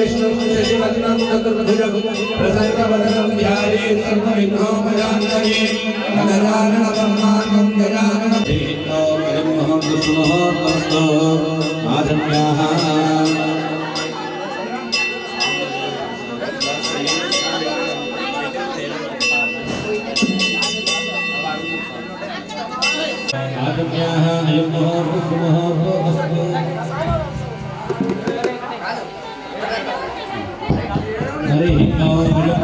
विष्णुं शशिवर्णं चतुर्भुजं प्रसन्नवदनं ध्यायेत् सर्वविघ्नोपशान्तये गजाननं गजाननं आधन्याः आदम्याः अयं मुहूर्तस्तु हरिः ओम् अयं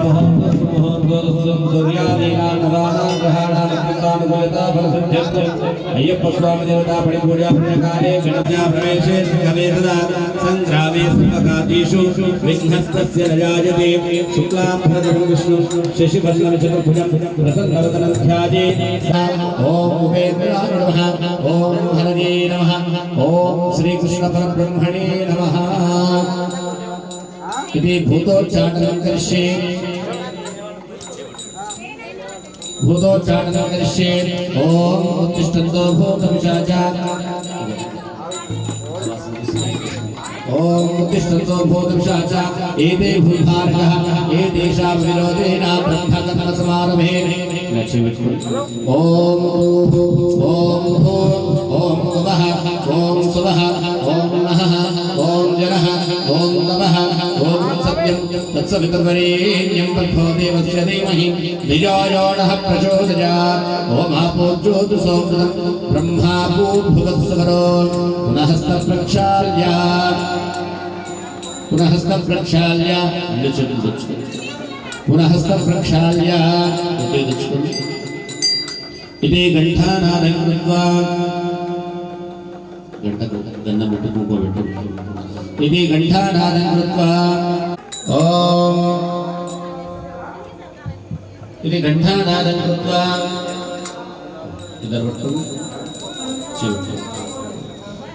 मुहूर्तस्तु सूर्यादीनां नवानां ग्रहाणां कृतानुकूलता फलसिद्ध्यर्थम् अय्यप्प स्वामी देवता परिपूजा पुण्यकाले गणपत्या प्रवेशे गवेददा संग्रामे सर्वकार्येषु विघ्नस्तस्य न जायते शुक्लां भरतं विष्णु शशिवर्णं चतुर्भुजं प्रसन्नवदनं ध्यायेत् ओम उपेन्द्राय नमः ओम हरये नमः ओम श्रीकृष्णपरब्रह्मणे नमः इति भूतोच्चाटनं करिष्ये ओम उत्तिष्ठन्तो भूतपिशाचा ओम उत्तिष्ठन्तो भूतपिशाचा एते भूभारः एतेषां विरोधेन ब्रह्मकथनसमारभे ओम वः ओम सुवः ओम नहः ओम जनः ओम तवः ओम सत्यं तत्सवितुर्वरेण्यं भर्गो देवस्य धीमहि धियो यो नः प्रचोदयात् ओम आपो ज्योतिषोऽमृतं ब्रह्मा भूर्भुवस्सुवरो पुनः स्तप्रक्षाल्य इति घंटानादं कृत्वा इति घंटानादं कृत्वा इति घंटानादं कृत्वा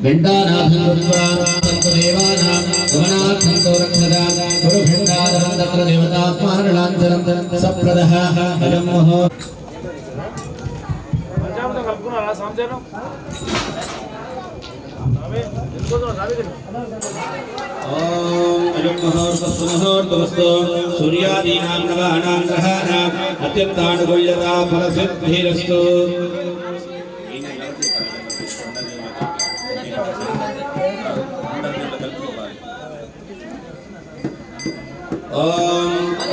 घंटानादं कृत्वा देवानां गमनार्थं रक्षदा गुरुघंटानादं तत्र देवतात्मानलाञ्छनं सप्रदः अयं मुहूर्तः मुहूर्तस्तु सूर्यादीनां नवानां ग्रहाणां अत्यन्तानुकूल्यता फलसिद्धिरस्तु ओम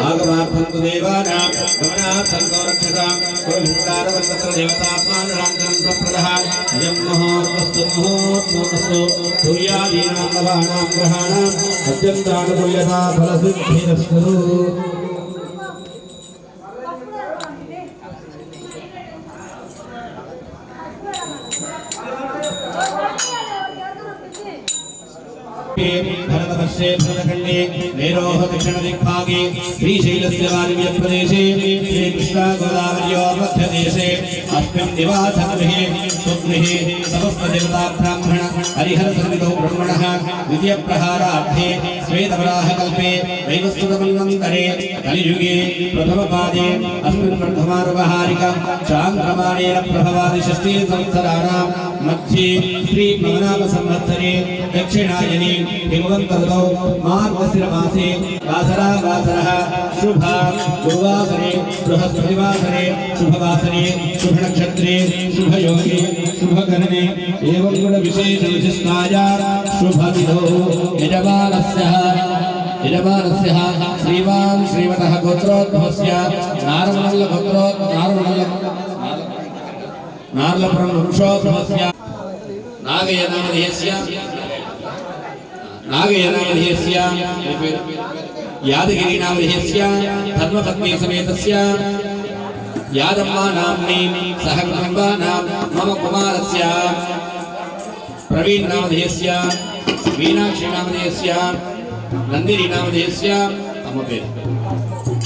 आगमार्थं देवानां गमनार्थं रक्षतां गुरुघंटानादं तत्र देवतात्मानलाञ्छनं सप्रदः अयं मुहूर्तस्तु सूर्यादीनां नवानां ग्रहाणाम् अत्यन्तानुकूल्यता फलसिद्धिरस्तु भरतवर्षे भरतखण्डे मेरोः दक्षिणदिग्भागे श्रीशैलस्य वायव्यप्रदेशे श्रीकृष्णगोदावर्योः मध्यदेशे अस्मिन् निवासगृहे सुगृहे समस्तदेवताब्राह्मण हरिहरसन्निधौ ब्रह्मणः द्वितीयप्रहारार्थे श्वेतवराहकल्पे दैवस्तुतमन्वन्तरे कलियुगे प्रथमपादे अस्मिन् प्रथमार्वहारिक चान्द्रमाणेन प्रभवादि षष्ठी संवत्सराणां मध्ये श्रीप्लवनामसंवत्सरे दक्षिणायने हिमवन्तऋतौ मार्गशिरमासे वासरः शुभा गुरुवासरे बृहस्पतिवासरे शुभवासरे शुभनक्षत्रे शुभयोगे शुभकरणे एवं गुणविशेषविशिष्टाया शुभविधौ यजमानस्य श्रीवान् श्रीमतः गोत्रोद्भवस्य नार्लपुरं वंशोद्भवस्य नागयनामधेयस्य यादगिरीनामधेयस्य धर्मपत्नी समेतस्य यादम्मा नाम्नी सह कुटुम्बानां मम कुमारस्य प्रवीण नामधेयस्य मीनाक्षी नामधेयस्य नंदिनी नामधेयस्य मम पेरु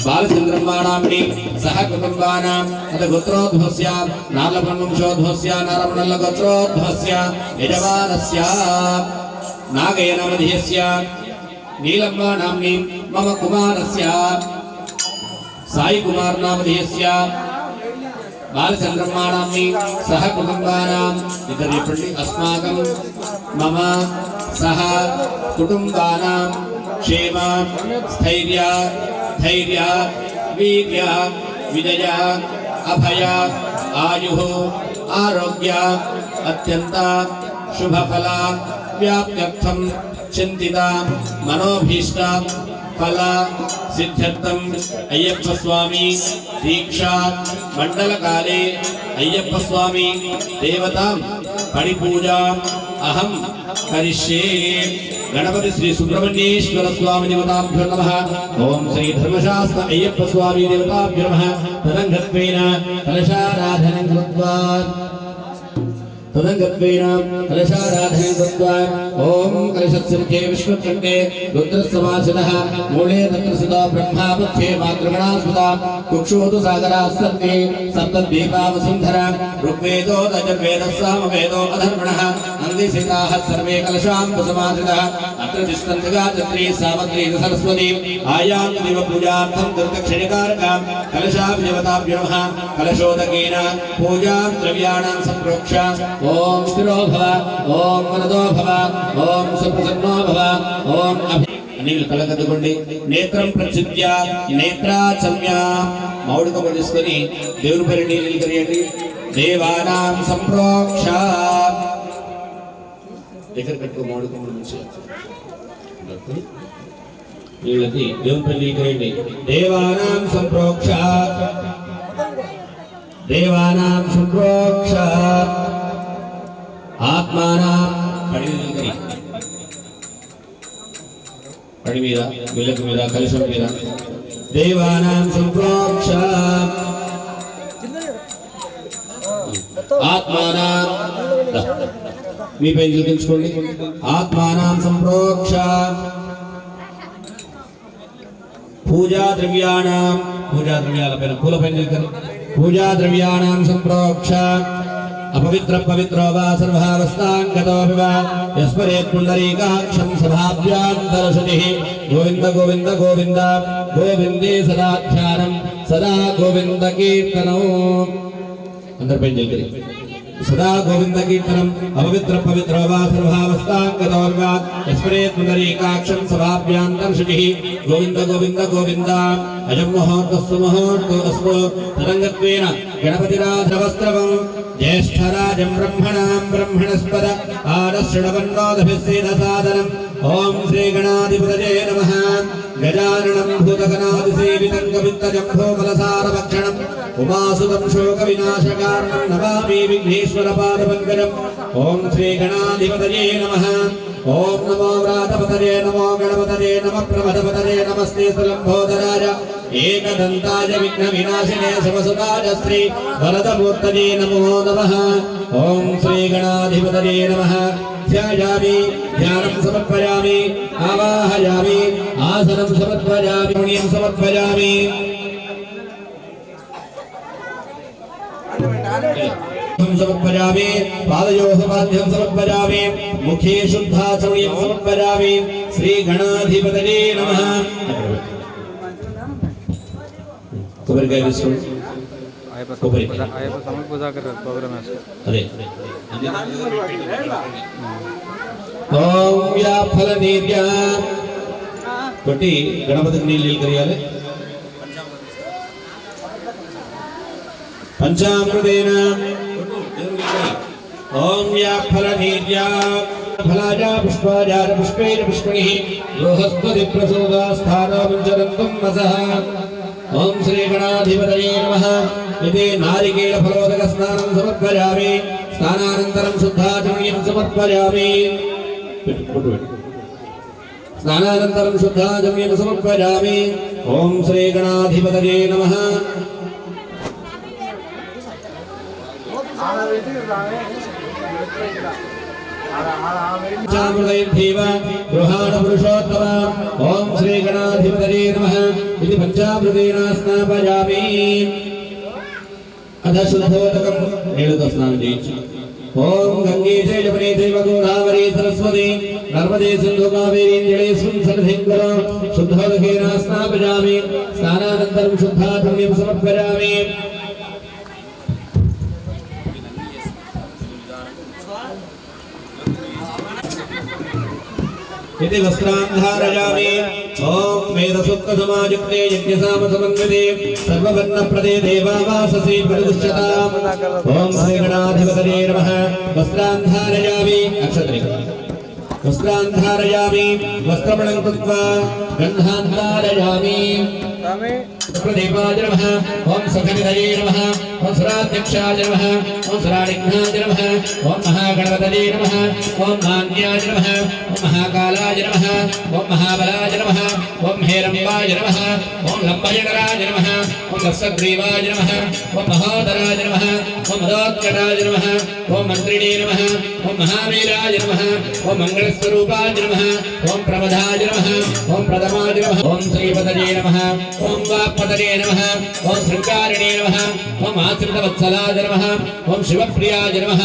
बालचंद्रम्माणाम्नि सह कुटुम्बानां तदगोत्रोद्भवस्य नार्लपुरवंशोद्भवस्य नारमण्डलगोत्रोद्भवस्य यजमानस्य नागयनामधेयस्य नीलम्मा नाम्नि मम कुमारस्य साई कुमार नामधेयस्य बालचंद्रम्मा नाम्नि सह कुटुम्बानां अस्माकं मम सह कुटुम्बानां क्षेम स्थैर्य धैर्य वीर्य विजय अभय आयुः आरोग्य अत्यंत शुभफल व्याप्त्यर्थं चिंतिता मनोभीष्ट फल सिद्ध्यर्थम अय्यप्प स्वामी दीक्षा मंडल काले अय्यप्प स्वामी देवता परिपूजा अहम करिष्ये। गणपति श्री सुब्रह्मण्येश्वर स्वामी देवताभ्यो नमः। ओम श्री धर्मशास्त्र अय्यप्प स्वामी देवताभ्यो नमः। तदंगत्वेन कलशाराधनं कृत्वा कलशाराधनं कृत्वा ओम कलशस्य मुखे विष्णुकण्ठे रुद्रसमासिनः मूले तत्र सदा ब्रह्मा मध्ये मातृगणा स्मृता कुक्षोतु सागराः सन्ति सप्तद्वीपावसुन्धरा ऋग्वेदो यजुर्वेदः सामवेदो अधर्वणः अन्दिसिताः सर्वे कलशाम्बुसमाश्रितः अत्र तिष्ठन्ति गायत्री सावित्री सरस्वती आयां दिव पूजार्थं दुर्दक्षिणकारकां कलशाभिदेवताभ्यो नमः। कलशोदकेन पूजां द्रव्याणां सम्प्रोक्ष्य ओम स्थिरो भव ओम वरदो भव ओम सुप्रसन्नो भव ओम अनिल कलकदुकोंडि नेत्रं प्रचित्य नेत्राचम्य मौडकम తీసుకొని దేవుని పేరు నీళ్ళు కరియండి। దేవానాం సంప్రోక్ష దగ్గర పెట్టుకో మౌడకం నుంచి నీళ్ళకి దేవుని పేరు నీళ్ళు కరియండి। దేవానాం సంప్రోక్ష దేవానాం సంప్రోక్ష आत्माना पड़ी मीरा विलक मीरा कलशम मीरा देवानां संप्रोक्ष आत्माना मी पेंजिल किंचुकोंडि आत्मानां संप्रोक्ष पूजा द्रव्याणां पूजा द्रव्याल पेन पूल पेंजिल कर पूजा द्रव्याणां संप्रोक्ष अपवित्र पवित्रो वा सर्वावस्थांगतो विवा यस्मरेत् पुंडरीकाक्षं सभाभ्यान्तरशुचिः गोविंद गोविंद गोविंद गोविंदे सदा ध्यानं सदा गोविंद कीर्तनो अंदर पेंजिल करी सदा गोविंद कीर्तनम् अपवित्र पवित्रो वा सर्वावस्थांगतो विवा यस्मरेत् पुंडरीकाक्षं सभाभ्यान्तरशुचिः गोविंद गोविंद गोविंद अयं मुहूर्तस्सु तरंगत्वेन गणपतिराधवस्त्रवं ज्येष्ठराजं ब्रह्मणां ब्रह्मणस्पद आदश्रवन्नोदभिस्सेदसादनम् ओम श्री गणाधिपतये नमः। गजाननं भूतगणादिसेवितं कवित्तजम्भोफलसारभक्षणम् उमासुतं शोकविनाशकारणं नमामि विघ्नेश्वरपादपङ्कजम्। ओम श्री गणाधिपतये नमः। ओम नमो व्रातपतये नमो गणपतये नमः प्रमथपतये नमस्ते सुलम्भोदराय एकदन्ताय विघ्नविनाशिने शिवसुताय श्री वरदमूर्तये नमो नमः। ओम श्री गणाधिपतये नमः। ध्यायामि ध्यानं समर्पयामि आवाहयामि आसनं समर्पयामि पुण्यं समर्पयामि समर्पयामि पादयोः पाद्यं समर्पयामि मुखे शुद्धाचमनीयं समर्पयामि। श्री गणाधिपतये नमः। कोबरिकाय विष्णु ओम या फल निर्या कोटी गणपति नील करियाले पंचामृतेन ओम या फल निर्या फलाजा पुष्पाजा पुष्पेन पुष्पणिः बृहस्पति प्रसोदा स्थानो विचरन्तुं मसः। ओम श्री गणाधिपतये नमः। इति नारिकेल फलोदक स्नानं समर्पयामि स्नानानन्तरं शुद्धाचमनीयं समर्पयामि स्नानानन्तरं शुद्धाचमनीयं समर्पयामि। ओम श्री गणाधिपतये नमः। पंचामृतैर्देव गृहाण पुरुषोत्तम। ओम श्री गणाधिपतये नमः। इति पंचामृतेन स्नापयामि अध शुद्धोदकं नीळुतो स्नानं चेयొచ్చు। ओम गंगे च यमुने चैव गोदावरी सरस्वती नर्मदे सिन्धु कावेरी जलेऽस्मिन् सन्निधिं कुरु। शुद्धोदकेन स्नापयामि स्नानानन्तरं शुद्धाचमनीयं समर्पयामि। इति वस्त्रान्धारयामि ओम वेदसूक्तसमायुक्ते यज्ञसामसमन्विते सर्ववर्णप्रदे देवावाससे परिदुष्यताम् ओम श्रीगणाधिपतये नमः वस्त्रान्धारयामि अक्षत्रे वस्त्रान्धारयामि वस्त्रमणं कृत्वा गन्धान्धारयामि प्रदीपाय नमः ओम सखनिधये नमः ओम सुराध्यक्षाय नमः ओम सुरानिघ्नाय नमः ओम महागणपतये नमः ओम नान्याय नमः ओम महाकालाय नमः ओम महाबलाय नमः ओम हेरम्बाय नमः ओम लम्बयगराय नमः ओम लक्षग्रीवाय नमः ओम महोदराय नमः ओम मदोत्कटाय नमः ओम मन्त्रिणे नमः ओम महावीराय नमः ओम मंगलस्वरूपाय नमः ओम प्रमदाय नमः ओम प्रथमाय नमः ओम श्रीपतये नमः ओम वाक्पतये नमः ओम श्रृंगारिणे नमः ओम आश्रितवत्सलाय नमः ओम शिवप्रियाय नमः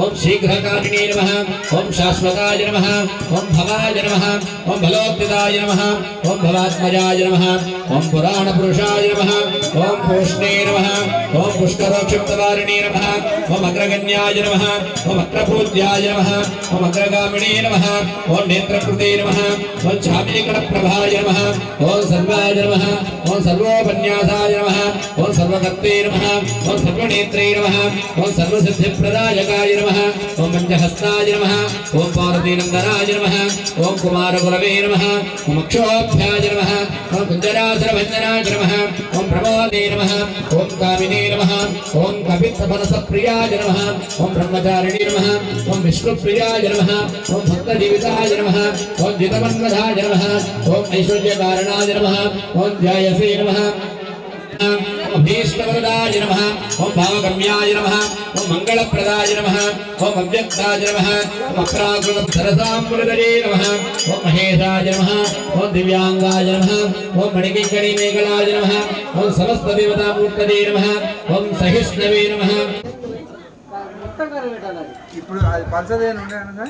ओम शीघ्रकारिणे नमः ओम शाश्वताय नमः ओम भवाय नमः ओम भलोत्थिताय नमः ओम भवात्मजाय नमः ओम पुराणपुरुषाय नमः ओम पूष्णे नमः ओम पुष्करोक्षिप्तवारिणे नमः ओम अग्रगण्याय नमः ओम अग्रपूज्याय नमः ओम अग्रगामिणे नमः ओम नेत्रकृते नमः ओम छापीकरप्रभाय नमः ओम सर्वाय नमः ओम सर्वोपन्यासाय नमः ओम सर्वकर्ते नमः ओम सर्वनेत्रे नमः ओम सर्वसिद्धिप्रदायकाय नमः ओम पंचहस्ताय नमः ओम पार्वतीनन्दनाय नमः ओम कुमारगुरवे नमः ओम अक्षोभ्याय नमः ओम कुञ्जरासुरभञ्जनाय नमः ओम प्रमोदे नमः ओम कामिने नमः ओम कपित्थफलसप्रियाय नमः ओम ब्रह्मचारिणे नमः ओम विष्णुप्रियाय नमः ओम भक्तजीविताय नमः ओम जितमन्मधाय नमः ओम ऐश्वर्यकारणाय नमः ओम ध्यायसे नमः अभीष्टवरदाय नमः ओम भावगम्याय नमः ओम मंगलप्रदाय नमः ओम अव्यक्ताय नमः ओम अप्राकृतधरसाम्बुलधरे नमः ओम महेशाय नमः ओम दिव्यांगाय नमः ओम मणिकिङ्कणीमेखलाय नमः ओम समस्तदेवतामूर्तये नमः ओम सहिष्णवे नमः ఇప్పుడు అది పంచదేన ఉండేనగా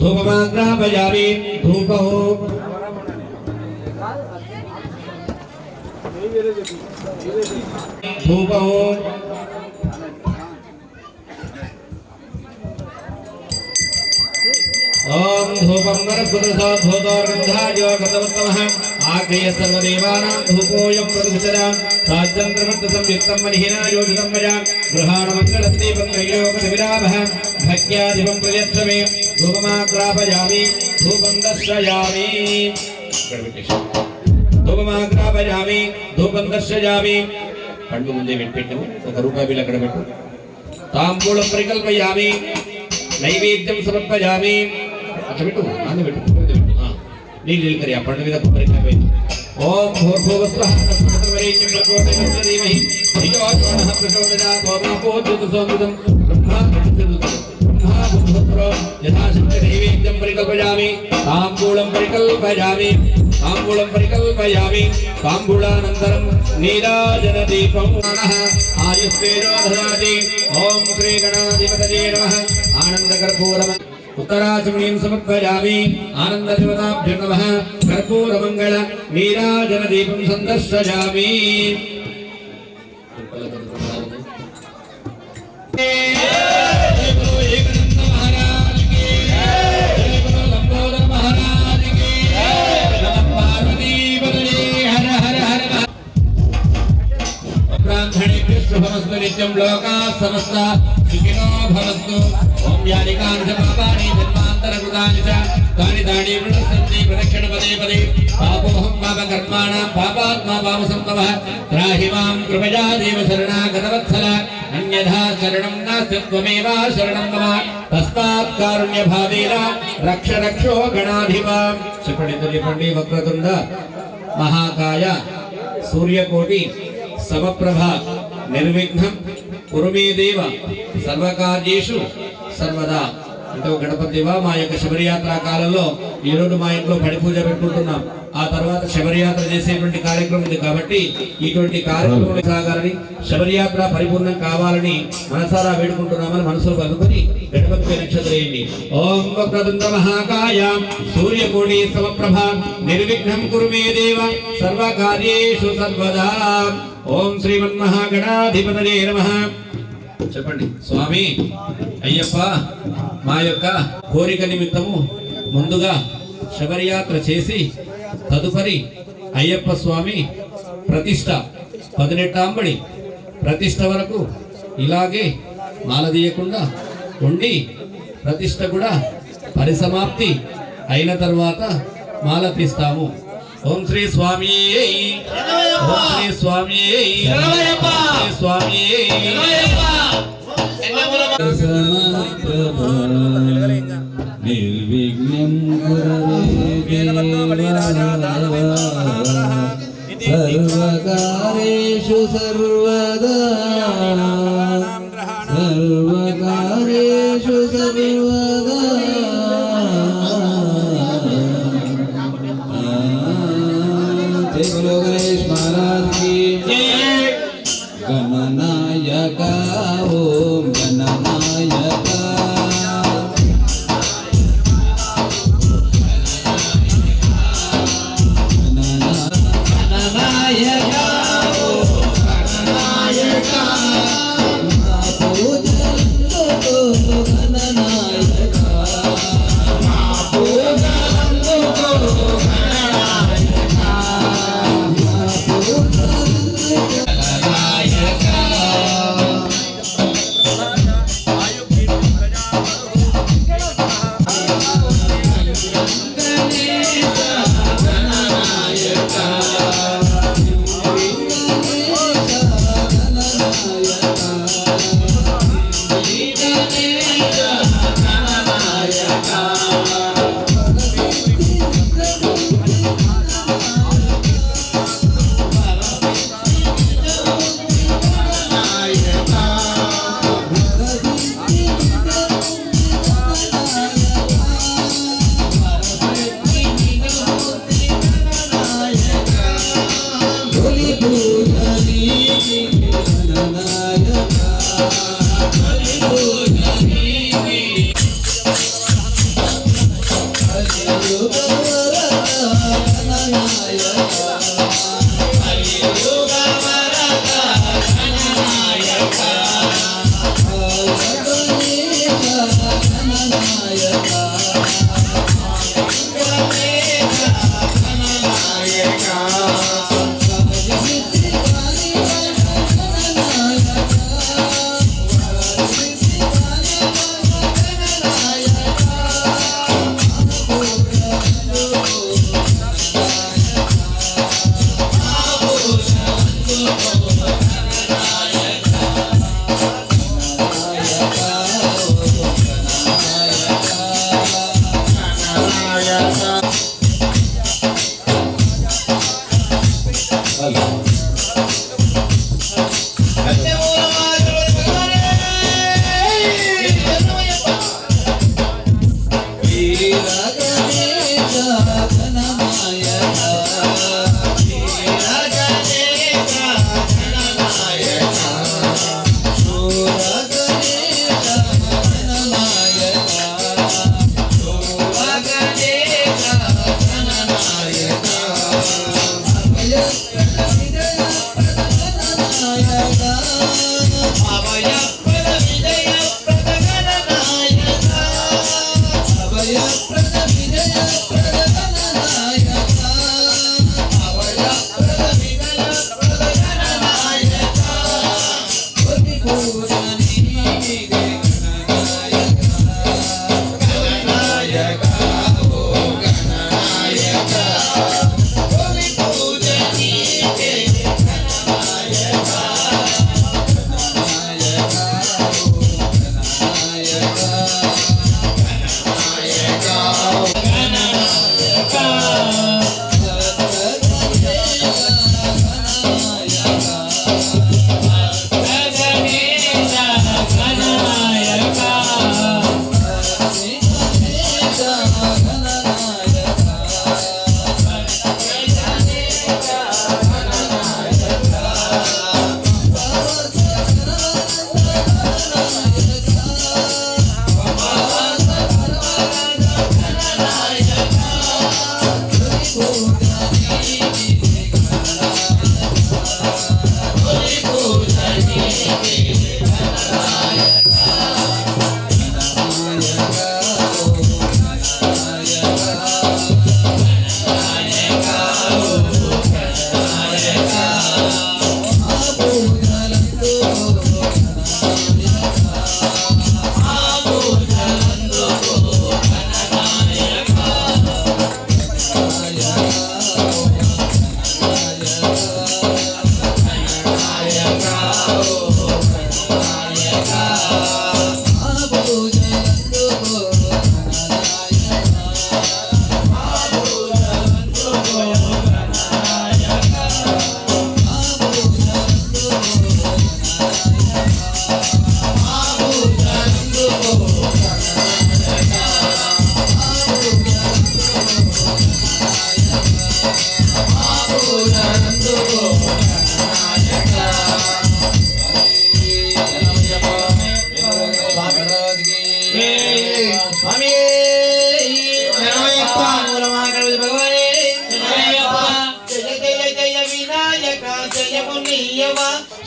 धूपमाग्रापयामि धूपो धूपो ओम धूपं वरस्पतिसोद्धोतोर्गन्धाय गतवत्तमः आग्नेय सर्वदेवानां धूपोऽयं प्रदुषरां साज्जन्त्रमत्तसंयुक्तं मनिहिना योजितं मया गृहाणमङ्गलदीपं नैलोकविरामः भक्त्यादिपं प्रयच्छमे धूपमाग्रापयामि धूपं दर्शयामि धूपमाग्रापयामि धूपं दर्शयामि పండు ముందే పెట్టాము ఒక రూపాయి బిల్ అక్కడ పెట్టు తాంబూలం పరికల్పయామి నైవేద్యం సమర్పయామి అట్లా పెట్టు నాన్న పెట్టు నీళ్ళు కరి ఆ పండు మీద కొబ్బరికాయ ఓం భూర్భువస్వః తత్సవితుర్వరేణ్యం భర్గో ధీమహి ధియో యో నః ప్రచోదయాత్ ఓం అపోజ్యోతి సోమృతం బ్రహ్మా ప్రచోదయాత్ బ్రహ్మా బుద్ధిపుత్రో యథాశక్తి నైవేద్యం పరికల్పయామి తాంబూలం పరికల్పయామి తాంబూలం పరికల్పయామి తాంబూలానంతరం నీరాజన దీపం ఆయుస్తేజో దదాతి ఓం శ్రీ గణాధిపతయే నమః ఆనందకర్పూరం उत्तराचमनीं समर्पयामि आनन्ददेवताभ्यो नमः कर्पूरमङ्गल नीराजनदीपं सन्दर्शयामि शुभमस्तु नित्यं लोकाः समस्ता सुखिनो भवन्तु ओम यानिकानि च पापानि जन्मान्तरकृतानि च तानि तानि वृणस्सन्ति प्रदक्षिणपदे पदे पापोऽहं पापकर्माणां पापात्मा पापसम्भवः त्राहि मां कृपया देव शरणागतवत्सल अन्यथा शरणं नास्ति त्वमेव शरणं मम तस्मात् कारुण्यभावेन रक्ष रक्षो गणाधिपा सुपण्डितलिपण्डि वक्रतुण्ड महाकाय सूर्यकोटि समप्रभा निर्विघ्नं कुरु मे देव सर्वकार्येषु सर्वदा అంటే గణపతి దేవ మా యొక్క శబరియాత్ర కాలంలో ఈ రోజు మా ఇంట్లో పడి పూజ పెట్టుకుంటున్నాం ఆ తర్వాత శబరియాత్ర చేసేటువంటి కార్యక్రమం ఉంది కాబట్టి ఇటువంటి కార్యక్రమం సాగాలని శబరియాత్ర పరిపూర్ణం కావాలని మనసారా వేడుకుంటున్నామని మనసులో కలుపుకొని గణపతి నక్షత్రేయండి ఓం వక్రతుండ మహాకాయ సూర్యకోటి సమప్రభ నిర్విఘ్నం కురు మే దేవ సర్వకార్యేషు సర్వదా ఓం శ్రీమన్మహాగణాధిపతయే నమః చెప్పండి. స్వామి అయ్యప్ప, మా యొక్క కోరిక నిమిత్తము ముందుగా శబరియాత్ర చేసి తదుపరి అయ్యప్ప స్వామి ప్రతిష్ట 18 ప్రతిష్ట వరకు ఇలాగే మాలదీయకుండా ఉండి ప్రతిష్ట కూడా పరిసమాప్తి అయిన తర్వాత మాల తీస్తాము. ఓం శ్రీ స్వామి, ఓం శ్రీ స్వామి, స్వామి నిర్విఘ్నం సర్వకార్యేషు సర్వదా, సర్వకార్యేషు సర్వదా. बोलो गणेश महाराज की गणनायक ओम गणनायक गणनायक ओम गणनायक पूजन को गणनायक पूजन को Hare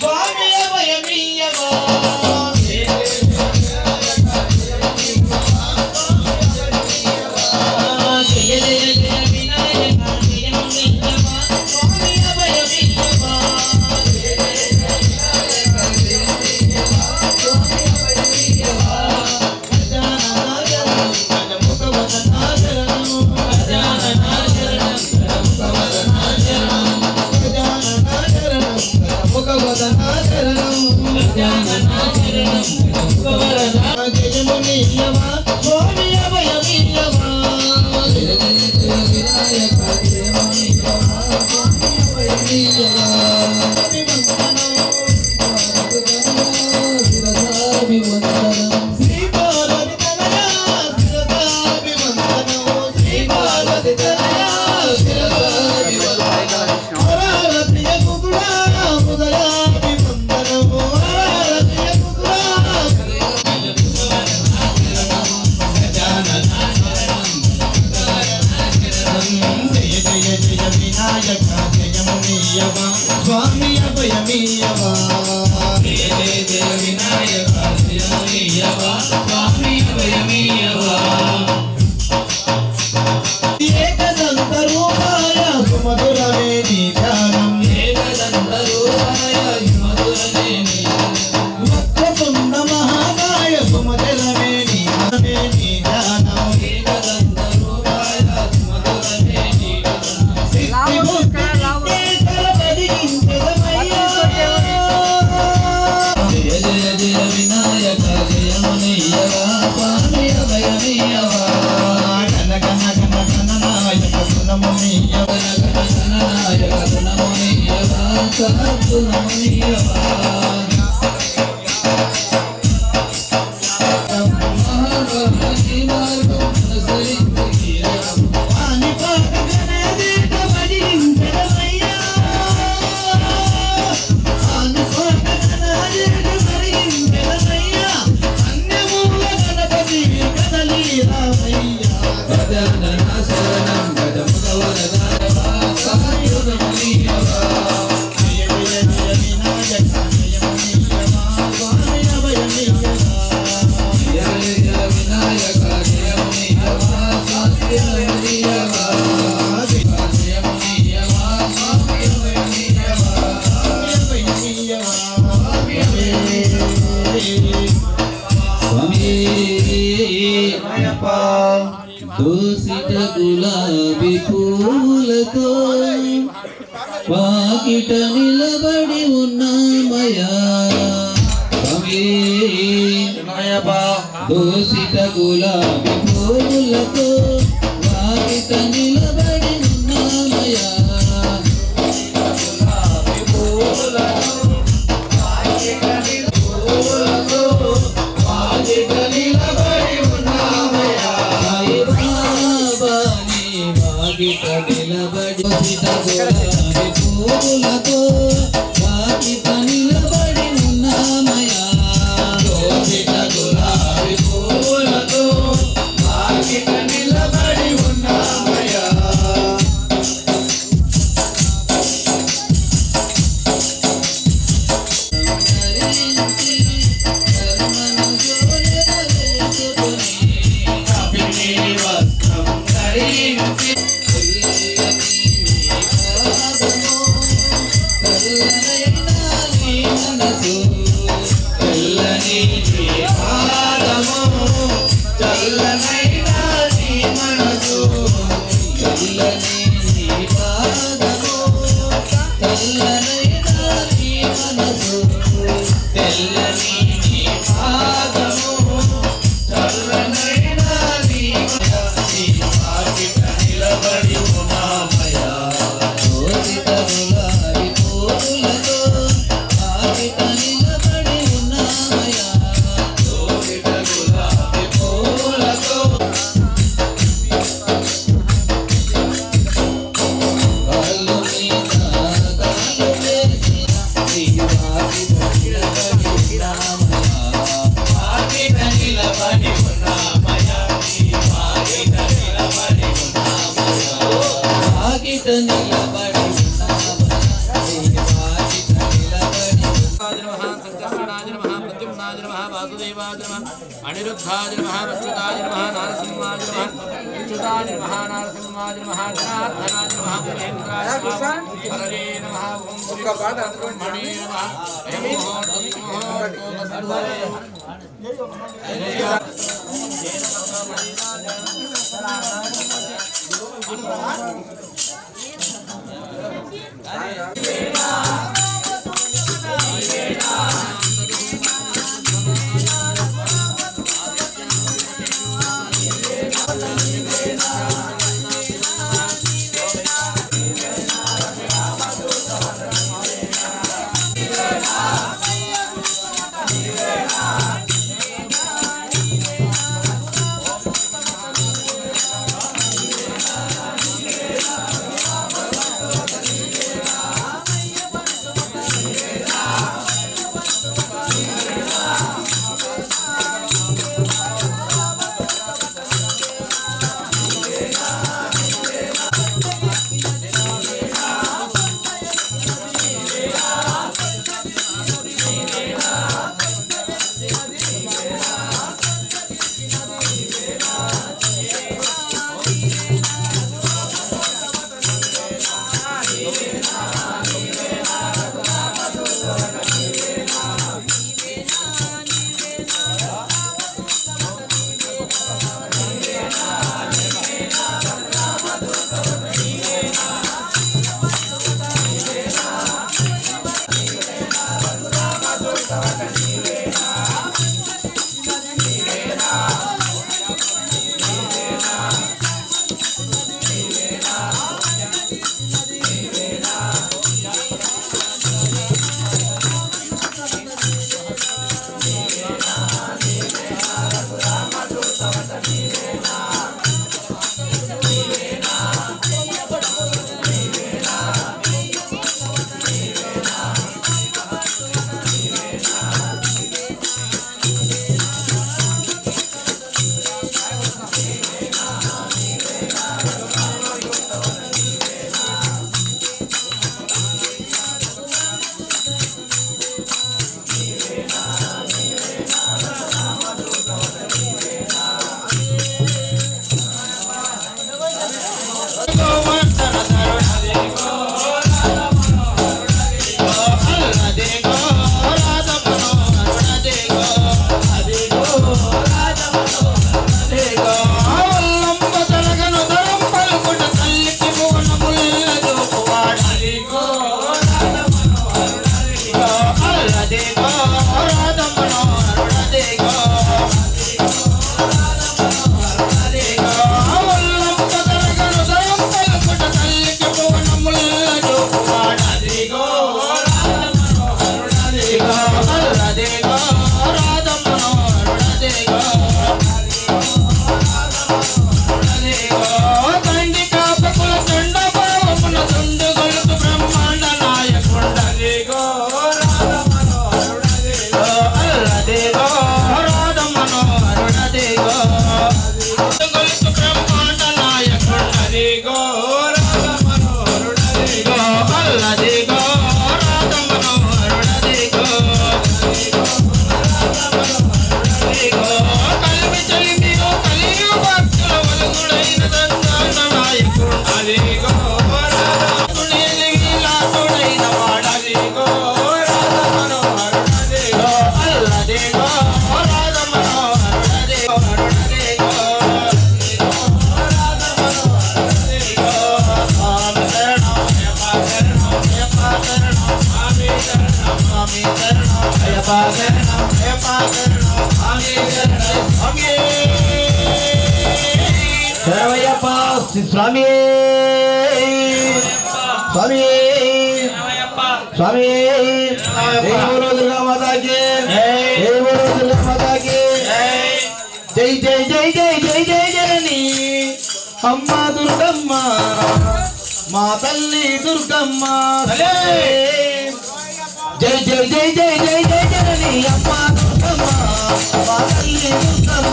స్వామి అభయమీయవా స్వామి అభయమీయవా జయ జయ జయ వినాయక జయమీయవా స్వామి అభయమీయవా ఏకదంత రూపాయ సుమధురమే నీ ధ్యానం ఏకదంత రూపాయ సుమధురమే నీ వక్రతుండ మహాకాయ సుమధురమే నీ ధ్యానం ఏకదంత రూపాయ సుమధురమే నీ దూసిత గులాబీ పూలతో వాకిట నిలబడి ఉన్నామయా దూసిత గులాబీ పూలతో వాకిట నిలబడి ఉన్నామయా పూలతో వాకిట నిలబడి ఉన్నామయా గులాబీ పూలతో వాకిట నిలబడి ఉన్నామయా నిలబడి ఉన్నామయా వాకిట నిలబడి ఉన్నామయ్యా నీ వాకిట నిలబడి సంకర్షణాయ నమః ప్రద్యుమ్నాయ నమః వాసుదేవాయ నమః అనిరుద్ధాయ నమః వసుదాయ నమః నారసింహాయ నమః అచ్యుతాయ నమః నారసింహాయ నమః జనార్దనాయ నమః మహేంద్రాయ నమః హరే నమః ఓం శ్రీ మణి నమః స్వామి స్వామి స్వామి దుర్గా మాతాకి దుర్గా మాతాకి జై జై జై జై జై జై జనని అమ్మ దుర్గమ్మ మా తల్లి దుర్గమ్మ జై జై జై జై జై జై జనని అమ్మ దుర్గమ్మ మా తల్లి దుర్గమ్మ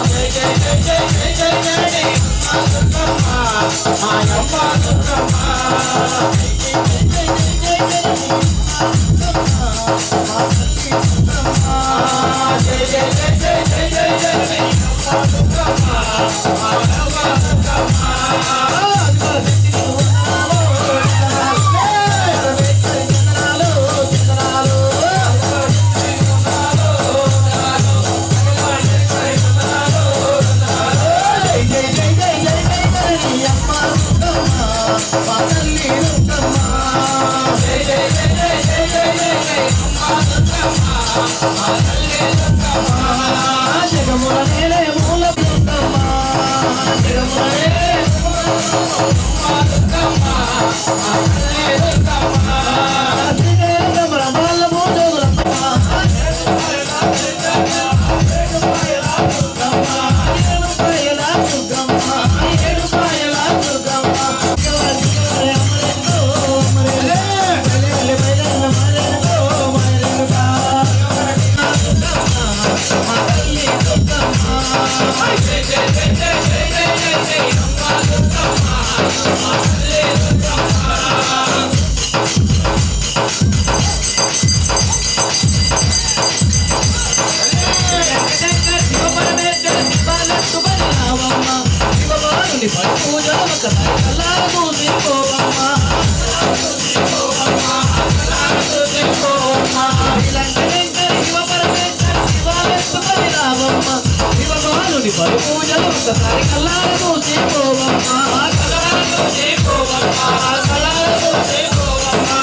జై జై జై జై జై జై జనని అమ్మ దుర్గమ్మ మా అమ్మ దుర్గమ్మ పూజలు ఒకసారి కల్లారతో చేకోవమ్మా కల్లారతో చేకోవమ్మా కల్లారతో చేకోవమ్మా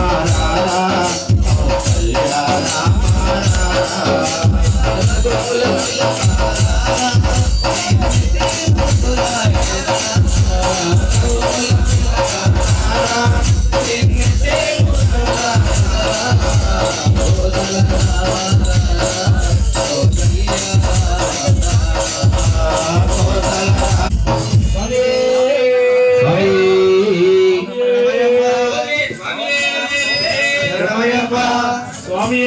Rama శరణమయ్యప్ప స్వామి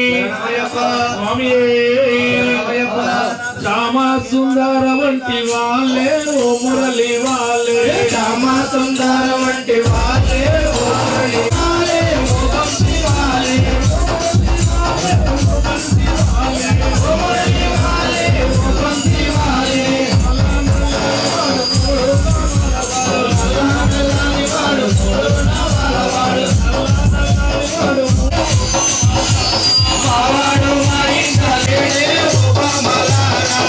శరణమయ్యప్ప స్వామి శరణమయ్యప్ప శ్యామ సుందర వంటి వాళ్ళే ఓ మురళి వాళ్ళే శ్యామ సుందర వంటి వాళ్ళే ఓ మురళి వాళ్ళే ఓ వంశీ వాళ్ళే ఓ మురళి వాళ్ళే ఓ వంశీ వాళ్ళే మావాడు మా ఇంట లేడే ఓ బామలారా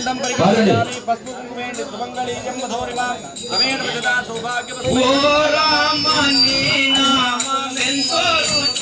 గంధం పాడండి. పరిగణామి పసుపు కుంకుమేంటి సుమంగళీయం మధోరిమా అమేన ప్రజదా సౌభాగ్య ఓ రామ నీ నామమెంతో రుచి